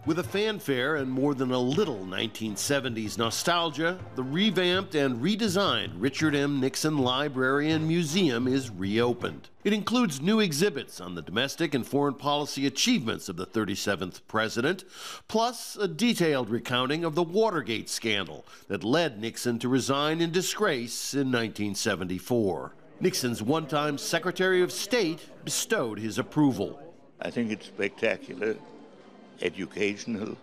With a fanfare and more than a little 1970s nostalgia, the revamped and redesigned Richard M. Nixon Library and Museum is reopened. It includes new exhibits on the domestic and foreign policy achievements of the 37th president, plus a detailed recounting of the Watergate scandal that led Nixon to resign in disgrace in 1974. Nixon's one-time Secretary of State bestowed his approval. I think it's spectacular, educational,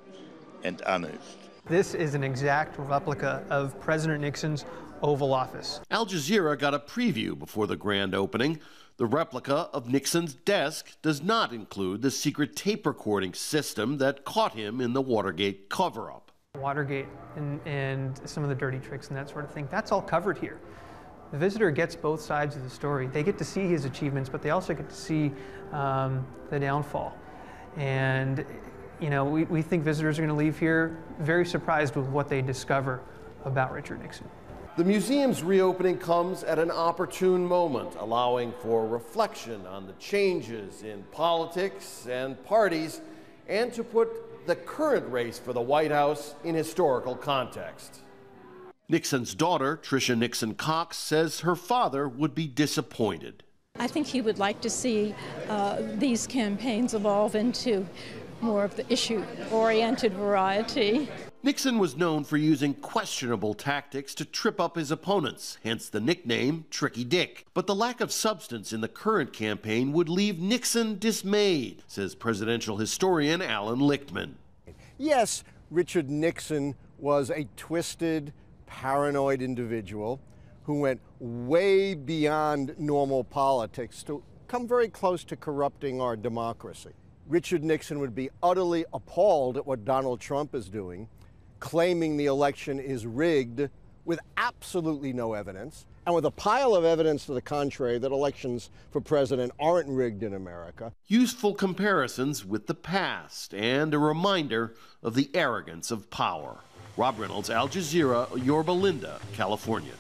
and honest. This is an exact replica of President Nixon's Oval Office. Al Jazeera got a preview before the grand opening. The replica of Nixon's desk does not include the secret tape recording system that caught him in the Watergate cover-up. Watergate and some of the dirty tricks and that sort of thing, that's all covered here. The visitor gets both sides of the story. They get to see his achievements, but they also get to see the downfall. And you know, we think visitors are going to leave here very surprised with what they discover about Richard Nixon. The museum's reopening comes at an opportune moment, allowing for reflection on the changes in politics and parties, and to put the current race for the White House in historical context. Nixon's daughter, Tricia Nixon Cox, says her father would be disappointed. I think he would like to see these campaigns evolve into more of the issue-oriented variety. Nixon was known for using questionable tactics to trip up his opponents, hence the nickname Tricky Dick. But the lack of substance in the current campaign would leave Nixon dismayed, says presidential historian Alan Lichtman. Yes, Richard Nixon was a twisted, paranoid individual who went way beyond normal politics to come very close to corrupting our democracy. Richard Nixon would be utterly appalled at what Donald Trump is doing, claiming the election is rigged with absolutely no evidence, and with a pile of evidence to the contrary that elections for president aren't rigged in America. Useful comparisons with the past and a reminder of the arrogance of power. Rob Reynolds, Al Jazeera, Yorba Linda, California.